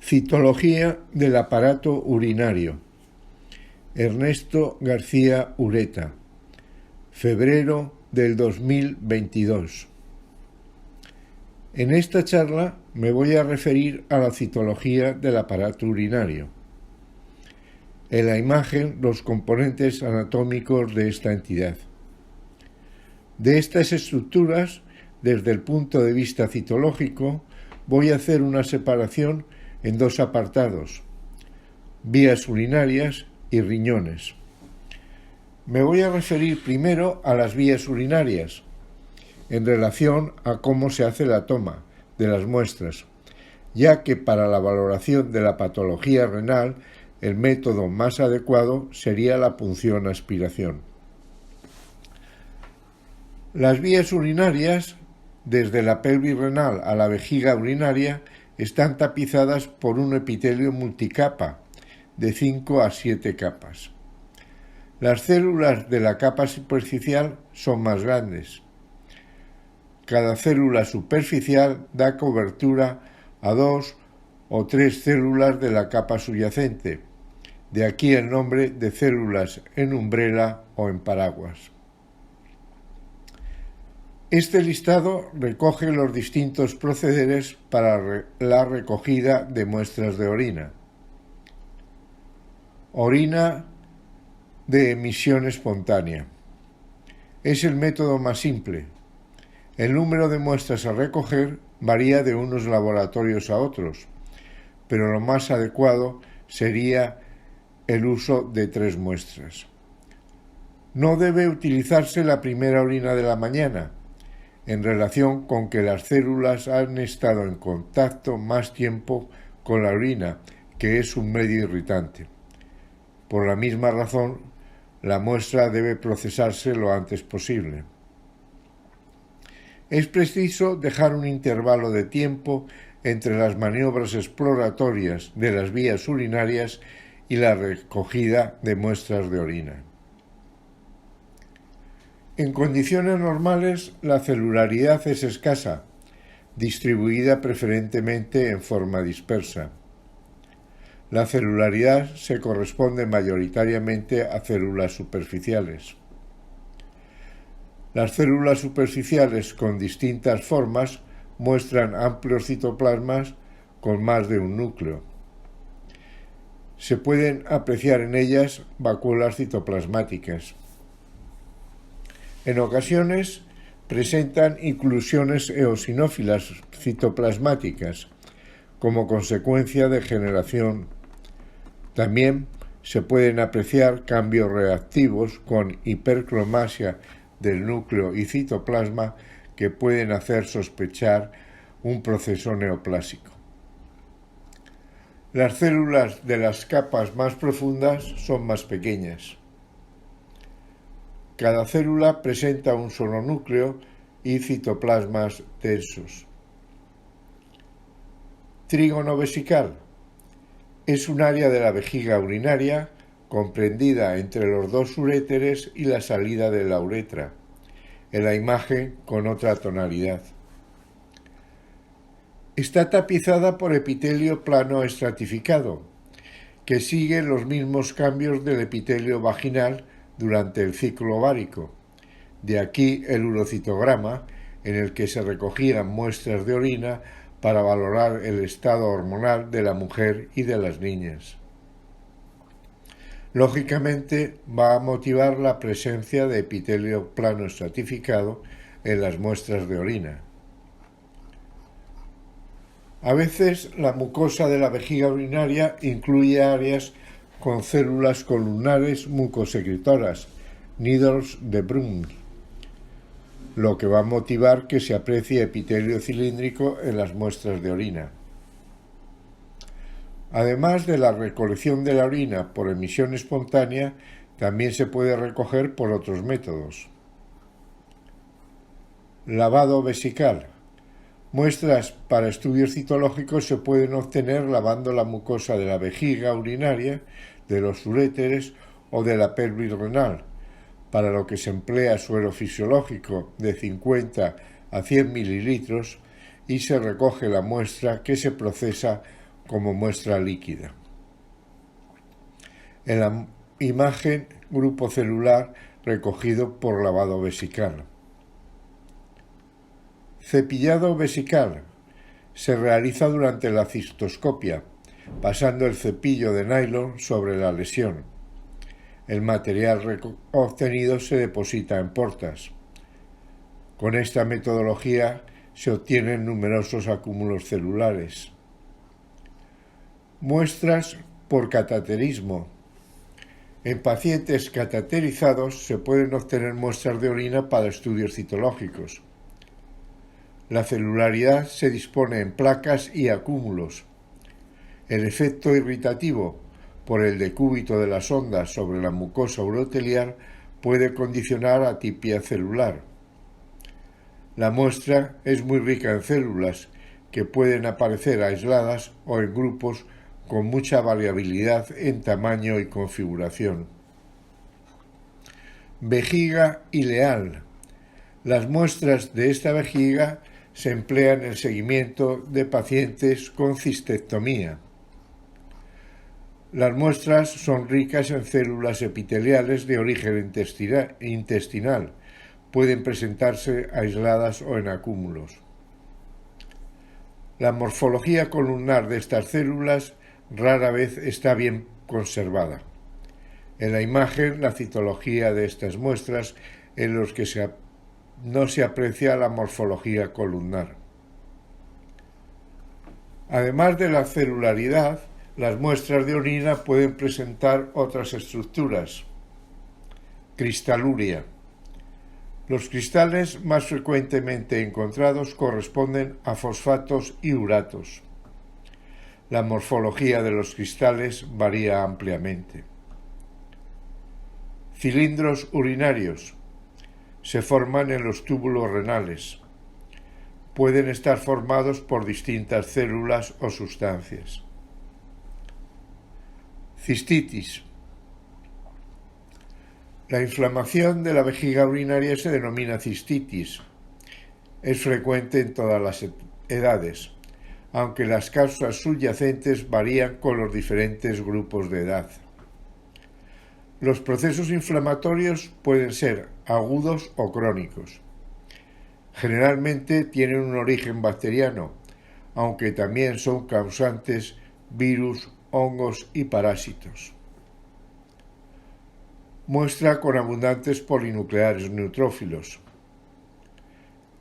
Citología del aparato urinario. Ernesto García Ureta. Febrero del 2022. En esta charla me voy a referir a la citología del aparato urinario. En la imagen, los componentes anatómicos de esta entidad. De estas estructuras, desde el punto de vista citológico, voy a hacer una separación en dos apartados: vías urinarias y riñones. Me voy a referir primero a las vías urinarias, en relación a cómo se hace la toma de las muestras, ya que para la valoración de la patología renal el método más adecuado sería la punción-aspiración. Las vías urinarias, desde la pelvis renal a la vejiga urinaria, están tapizadas por un epitelio multicapa de 5 a 7 capas. Las células de la capa superficial son más grandes. Cada célula superficial da cobertura a 2 o 3 células de la capa subyacente, de aquí el nombre de células en umbrela o en paraguas. Este listado recoge los distintos procederes para la recogida de muestras de orina. Orina de emisión espontánea. Es el método más simple. El número de muestras a recoger varía de unos laboratorios a otros, pero lo más adecuado sería el uso de 3 muestras. No debe utilizarse la primera orina de la mañana, en relación con que las células han estado en contacto más tiempo con la orina, que es un medio irritante. Por la misma razón, la muestra debe procesarse lo antes posible. Es preciso dejar un intervalo de tiempo entre las maniobras exploratorias de las vías urinarias y la recogida de muestras de orina. En condiciones normales, la celularidad es escasa, distribuida preferentemente en forma dispersa. La celularidad se corresponde mayoritariamente a células superficiales. Las células superficiales con distintas formas muestran amplios citoplasmas con más de un núcleo. Se pueden apreciar en ellas vacuolas citoplasmáticas. En ocasiones presentan inclusiones eosinófilas citoplasmáticas como consecuencia de generación. También se pueden apreciar cambios reactivos con hipercromasia del núcleo y citoplasma que pueden hacer sospechar un proceso neoplásico. Las células de las capas más profundas son más pequeñas. Cada célula presenta un solo núcleo y citoplasmas densos. Trígono vesical. Es un área de la vejiga urinaria comprendida entre los dos uréteres y la salida de la uretra, en la imagen con otra tonalidad. Está tapizada por epitelio plano estratificado, que sigue los mismos cambios del epitelio vaginal durante el ciclo ovárico. De aquí el urocitograma, en el que se recogían muestras de orina para valorar el estado hormonal de la mujer y de las niñas. Lógicamente va a motivar la presencia de epitelio plano estratificado en las muestras de orina. A veces la mucosa de la vejiga urinaria incluye áreas con células columnares mucosecretoras, needles de Brun, lo que va a motivar que se aprecie epitelio cilíndrico en las muestras de orina. Además de la recolección de la orina por emisión espontánea, también se puede recoger por otros métodos. Lavado vesical. Muestras para estudios citológicos se pueden obtener lavando la mucosa de la vejiga urinaria, de los uréteres o de la pelvis renal, para lo que se emplea suero fisiológico de 50 a 100 mililitros y se recoge la muestra que se procesa como muestra líquida. En la imagen, grupo celular recogido por lavado vesical. Cepillado vesical se realiza durante la cistoscopia, pasando el cepillo de nylon sobre la lesión. El material obtenido se deposita en portas. Con esta metodología se obtienen numerosos acúmulos celulares. Muestras por cateterismo. En pacientes cateterizados se pueden obtener muestras de orina para estudios citológicos. La celularidad se dispone en placas y acúmulos. El efecto irritativo por el decúbito de las ondas sobre la mucosa urotelial puede condicionar atipia celular. La muestra es muy rica en células que pueden aparecer aisladas o en grupos con mucha variabilidad en tamaño y configuración. Vejiga ileal. Las muestras de esta vejiga se emplean en el seguimiento de pacientes con cistectomía. Las muestras son ricas en células epiteliales de origen intestinal. Pueden presentarse aisladas o en acúmulos. La morfología columnar de estas células rara vez está bien conservada. En la imagen, la citología de estas muestras en los que no se aprecia la morfología columnar. Además de la celularidad, las muestras de orina pueden presentar otras estructuras. Cristaluria. Los cristales más frecuentemente encontrados corresponden a fosfatos y uratos. La morfología de los cristales varía ampliamente. Cilindros urinarios. Se forman en los túbulos renales. Pueden estar formados por distintas células o sustancias. Cistitis. La inflamación de la vejiga urinaria se denomina cistitis. Es frecuente en todas las edades, aunque las causas subyacentes varían con los diferentes grupos de edad. Los procesos inflamatorios pueden ser agudos o crónicos. Generalmente tienen un origen bacteriano, aunque también son causantes virus, hongos y parásitos. Muestra con abundantes polinucleares neutrófilos.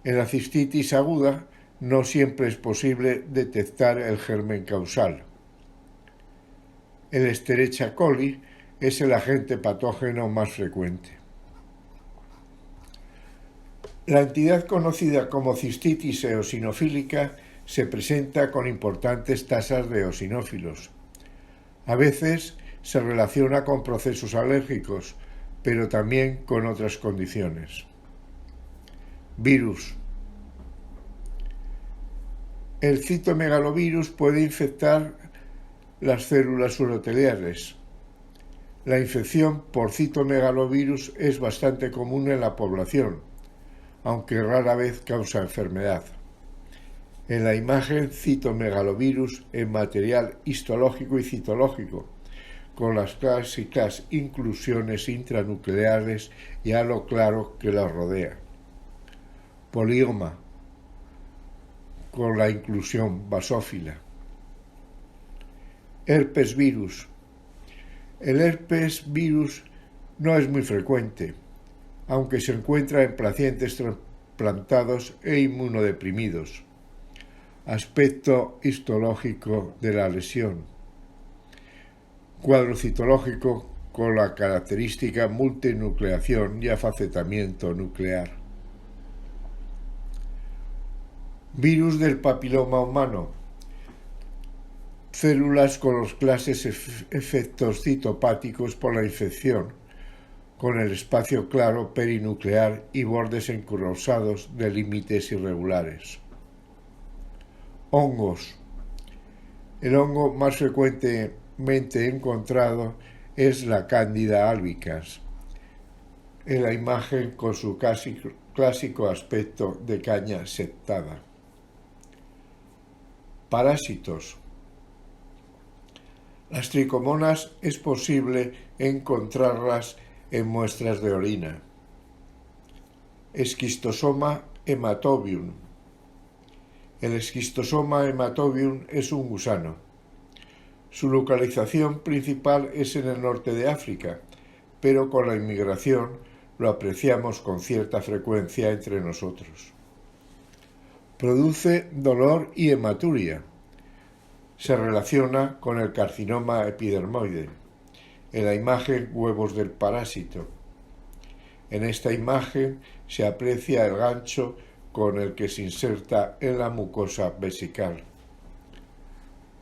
En la cistitis aguda no siempre es posible detectar el germen causal. El Escherichia coli es el agente patógeno más frecuente. La entidad conocida como cistitis eosinofílica se presenta con importantes tasas de eosinófilos. A veces se relaciona con procesos alérgicos, pero también con otras condiciones. Virus. El citomegalovirus puede infectar las células uroteliales. La infección por citomegalovirus es bastante común en la población, aunque rara vez causa enfermedad. En la imagen, citomegalovirus en material histológico y citológico, con las clásicas inclusiones intranucleares y halo claro que las rodea. Polioma, con la inclusión basófila. Herpes virus. El herpes virus no es muy frecuente, aunque se encuentra en pacientes trasplantados e inmunodeprimidos. Aspecto histológico de la lesión. Cuadro citológico con la característica multinucleación y afacetamiento nuclear. Virus del papiloma humano. Células con los clases efectos citopáticos por la infección, con el espacio claro perinuclear y bordes encurvados de límites irregulares. Hongos. El hongo más frecuentemente encontrado es la Cándida albicans, en la imagen con su clásico aspecto de caña septada. Parásitos. Las tricomonas es posible encontrarlas en muestras de orina. Esquistosoma hematobium. El esquistosoma hematobium es un gusano. Su localización principal es en el norte de África, pero con la inmigración lo apreciamos con cierta frecuencia entre nosotros. Produce dolor y hematuria. Se relaciona con el carcinoma epidermoide. En la imagen, huevos del parásito. En esta imagen se aprecia el gancho con el que se inserta en la mucosa vesical.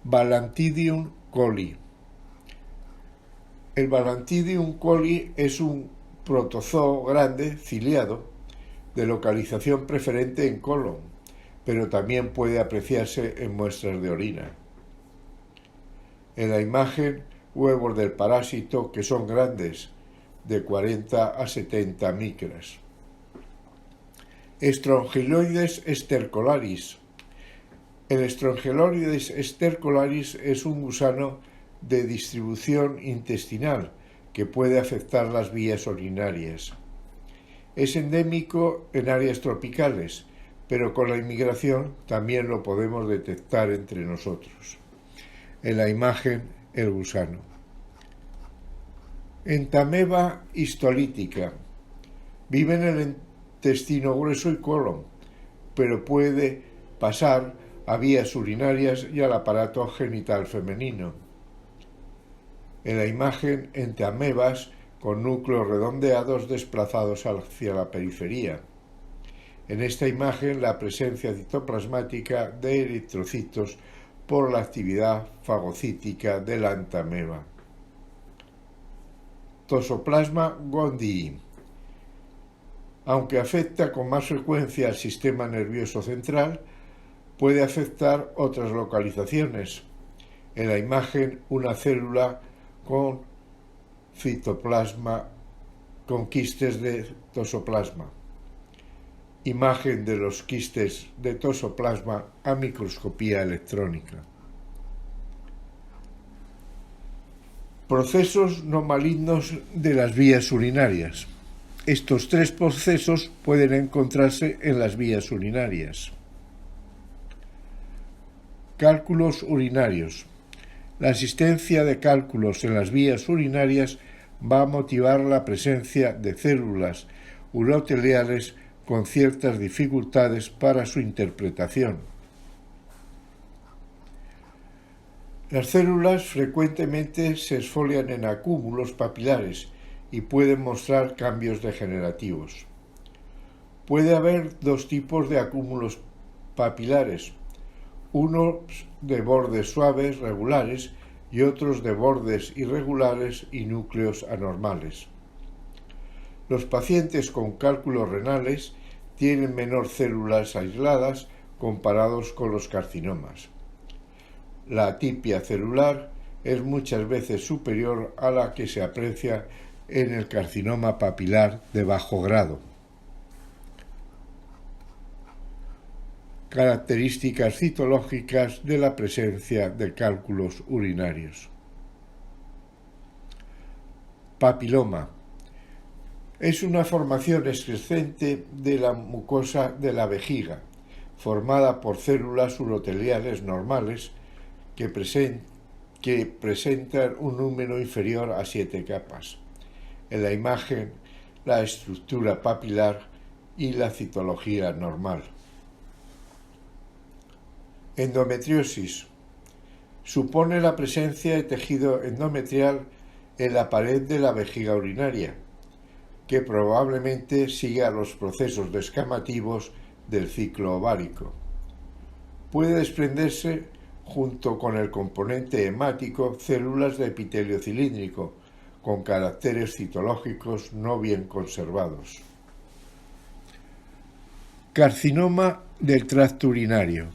Balantidium coli. El Balantidium coli es un protozoo grande, ciliado, de localización preferente en colon, pero también puede apreciarse en muestras de orina. En la imagen, huevos del parásito que son grandes, de 40 a 70 micras. Strongyloides stercolaris. El Strongyloides stercolaris es un gusano de distribución intestinal que puede afectar las vías urinarias. Es endémico en áreas tropicales, pero con la inmigración también lo podemos detectar entre nosotros. En la imagen, el gusano. Entamoeba histolítica. Vive en el intestino grueso y colon, pero puede pasar a vías urinarias y al aparato genital femenino. En la imagen, entamoebas con núcleos redondeados desplazados hacia la periferia. En esta imagen, la presencia citoplasmática de eritrocitos por la actividad fagocítica de la entamoeba. Toxoplasma gondii. Aunque afecta con más frecuencia al sistema nervioso central, puede afectar otras localizaciones. En la imagen, una célula con citoplasma, con quistes de toxoplasma. Imagen de los quistes de toxoplasma a microscopía electrónica. Procesos no malignos de las vías urinarias. Estos tres procesos pueden encontrarse en las vías urinarias. Cálculos urinarios. La existencia de cálculos en las vías urinarias va a motivar la presencia de células uroteliales con ciertas dificultades para su interpretación. Las células frecuentemente se esfolian en acúmulos papilares y pueden mostrar cambios degenerativos. Puede haber dos tipos de acúmulos papilares, unos de bordes suaves regulares y otros de bordes irregulares y núcleos anormales. Los pacientes con cálculos renales tienen menor células aisladas comparados con los carcinomas. La atipia celular es muchas veces superior a la que se aprecia en el carcinoma papilar de bajo grado. Características citológicas de la presencia de cálculos urinarios. Papiloma. Es una formación excrescente de la mucosa de la vejiga, formada por células uroteliales normales que presentan un número inferior a 7 capas. En la imagen, la estructura papilar y la citología normal. Endometriosis. Supone la presencia de tejido endometrial en la pared de la vejiga urinaria, que probablemente siga los procesos descamativos del ciclo ovárico. Puede desprenderse, junto con el componente hemático, células de epitelio cilíndrico, con caracteres citológicos no bien conservados. Carcinoma del tracto urinario.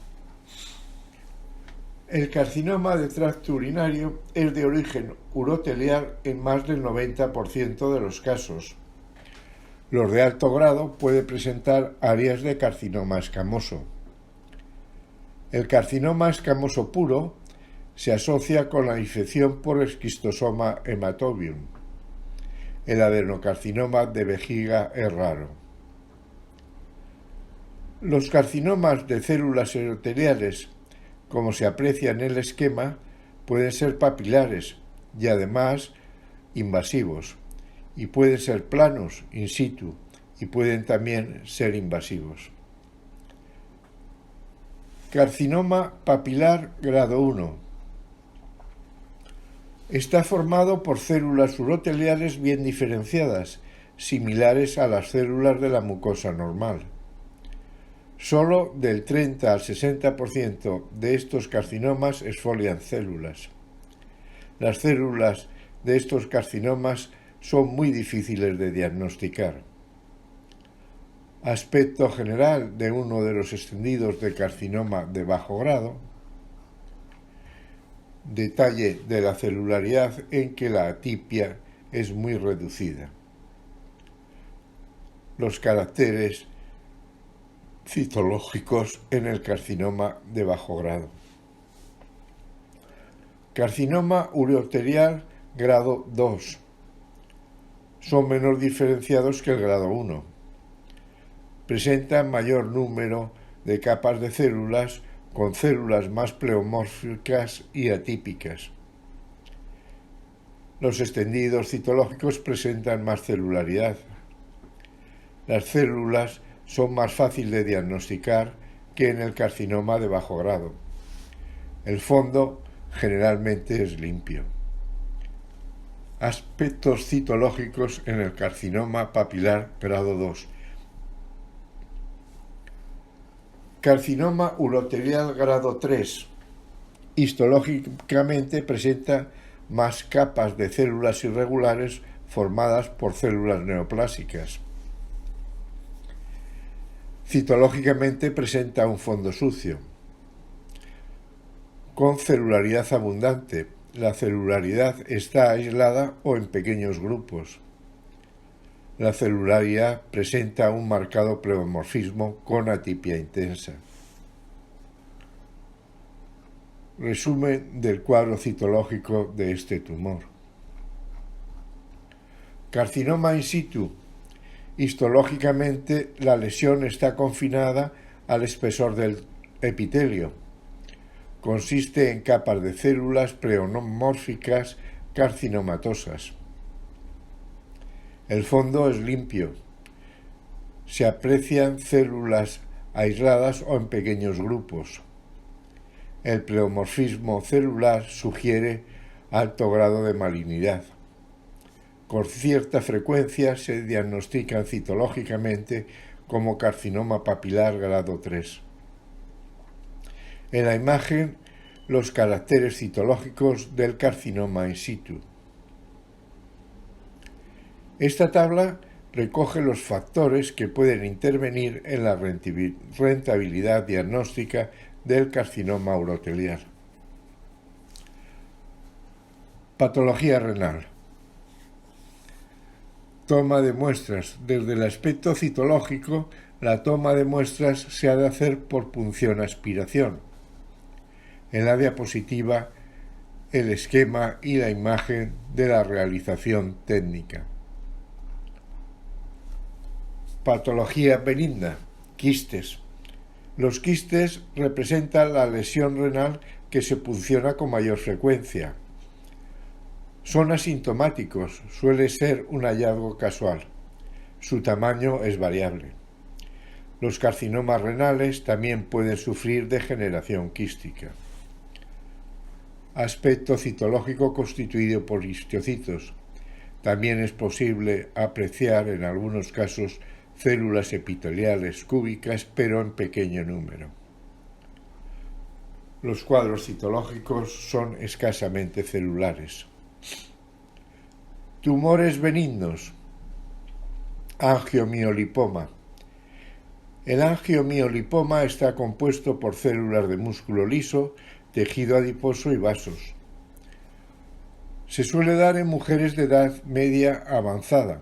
El carcinoma del tracto urinario es de origen urotelial en más del 90% de los casos. Los de alto grado pueden presentar áreas de carcinoma escamoso. El carcinoma escamoso puro se asocia con la infección por Schistosoma hematobium. El adenocarcinoma de vejiga es raro. Los carcinomas de células endoteliales, como se aprecia en el esquema, pueden ser papilares y además invasivos, y pueden ser planos in situ y pueden también ser invasivos. Carcinoma papilar grado 1. Está formado por células uroteliales bien diferenciadas, similares a las células de la mucosa normal. Solo del 30 al 60% de estos carcinomas exfolian células. Las células de estos carcinomas son muy difíciles de diagnosticar. Aspecto general de uno de los extendidos de carcinoma de bajo grado. Detalle de la celularidad en que la atipia es muy reducida. Los caracteres citológicos en el carcinoma de bajo grado. Carcinoma ureterial grado 2. Son menos diferenciados que el grado 1. Presentan mayor número de capas de células con células más pleomórficas y atípicas. Los extendidos citológicos presentan más celularidad. Las células son más fáciles de diagnosticar que en el carcinoma de bajo grado. El fondo generalmente es limpio. Aspectos citológicos en el carcinoma papilar grado 2. Carcinoma uroterial grado 3. Histológicamente presenta más capas de células irregulares formadas por células neoplásicas. Citológicamente presenta un fondo sucio, con celularidad abundante. La celularidad está aislada o en pequeños grupos. La celularidad presenta un marcado pleomorfismo con atipia intensa. Resumen del cuadro citológico de este tumor. Carcinoma in situ. Histológicamente, la lesión está confinada al espesor del epitelio. Consiste en capas de células pleomórficas carcinomatosas. El fondo es limpio. Se aprecian células aisladas o en pequeños grupos. El pleomorfismo celular sugiere alto grado de malignidad. Con cierta frecuencia se diagnostican citológicamente como carcinoma papilar grado 3. En la imagen, los caracteres citológicos del carcinoma in situ. Esta tabla recoge los factores que pueden intervenir en la rentabilidad diagnóstica del carcinoma urotelial. Patología renal. Toma de muestras. Desde el aspecto citológico, la toma de muestras se ha de hacer por punción-aspiración. En la diapositiva, el esquema y la imagen de la realización técnica. Patología benigna. Quistes. Los quistes representan la lesión renal que se punciona con mayor frecuencia. Son asintomáticos, suele ser un hallazgo casual. Su tamaño es variable. Los carcinomas renales también pueden sufrir degeneración quística. Aspecto citológico constituido por histocitos. También es posible apreciar en algunos casos células epiteliales cúbicas, pero en pequeño número. Los cuadros citológicos son escasamente celulares. Tumores benignos. Angiomiolipoma. El angiomiolipoma está compuesto por células de músculo liso, tejido adiposo y vasos. Se suele dar en mujeres de edad media avanzada.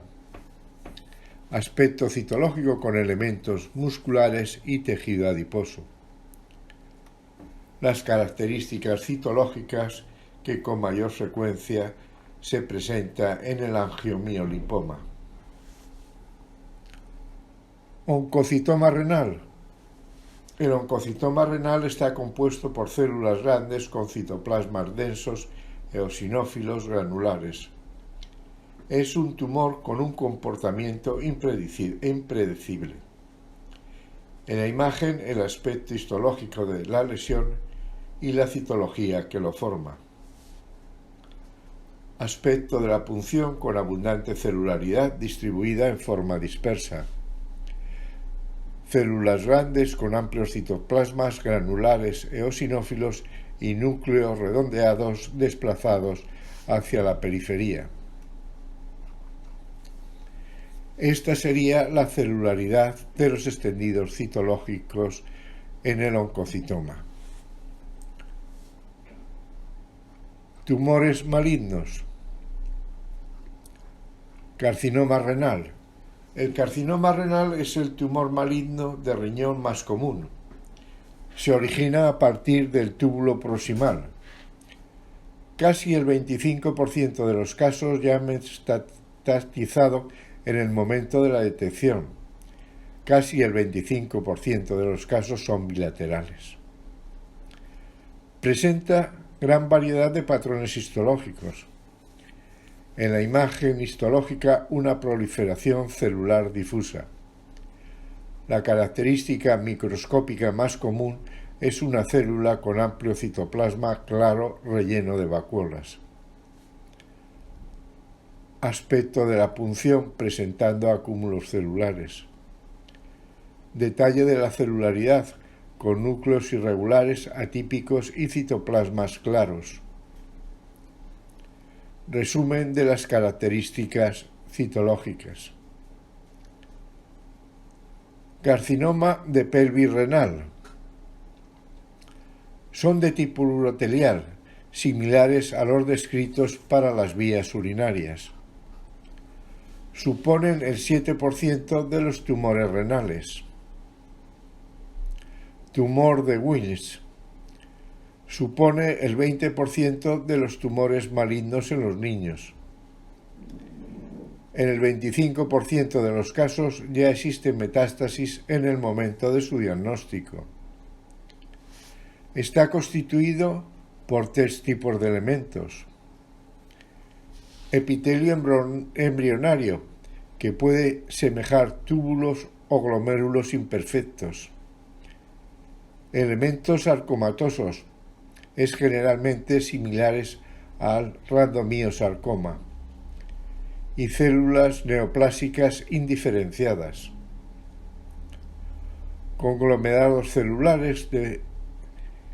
Aspecto citológico con elementos musculares y tejido adiposo. las características citológicas que con mayor frecuencia se presenta en el angiomiolipoma. Oncocitoma renal. El oncocitoma renal está compuesto por células grandes con citoplasmas densos eosinófilos granulares. Es un tumor con un comportamiento impredecible. En la imagen, el aspecto histológico de la lesión y la citología que lo forma. Aspecto de la punción con abundante celularidad distribuida en forma dispersa. Células grandes con amplios citoplasmas granulares eosinófilos y núcleos redondeados desplazados hacia la periferia. Esta sería la celularidad de los extendidos citológicos en el oncocitoma. Tumores malignos. Carcinoma renal. El carcinoma renal es el tumor maligno de riñón más común. Se origina a partir del túbulo proximal. Casi el 25% de los casos ya han metastatizado en el momento de la detección. Casi el 25% de los casos son bilaterales. Presenta gran variedad de patrones histológicos. En la imagen histológica, una proliferación celular difusa. La característica microscópica más común es una célula con amplio citoplasma claro relleno de vacuolas. Aspecto de la punción presentando acúmulos celulares. Detalle de la celularidad con núcleos irregulares, atípicos y citoplasmas claros. Resumen de las características citológicas. Carcinoma de pelvis renal. Son de tipo urotelial, similares a los descritos para las vías urinarias. Suponen el 7% de los tumores renales. Tumor de Wilms. Supone el 20% de los tumores malignos en los niños. En el 25% de los casos ya existe metástasis en el momento de su diagnóstico. Está constituido por 3 tipos de elementos. Epitelio embrionario, que puede semejar túbulos o glomérulos imperfectos. Elementos sarcomatosos, es generalmente similares al randomiosarcoma. Y células neoplásicas indiferenciadas. Conglomerados celulares de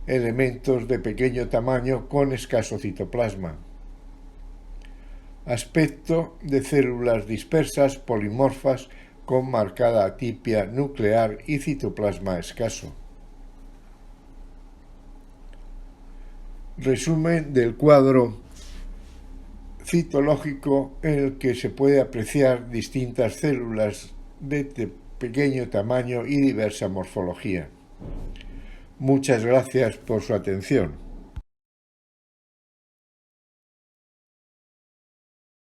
elementos de pequeño tamaño con escaso citoplasma. Aspecto de células dispersas polimorfas con marcada atipia nuclear y citoplasma escaso. Resumen del cuadro citológico en el que se puede apreciar distintas células de pequeño tamaño y diversa morfología. Muchas gracias por su atención.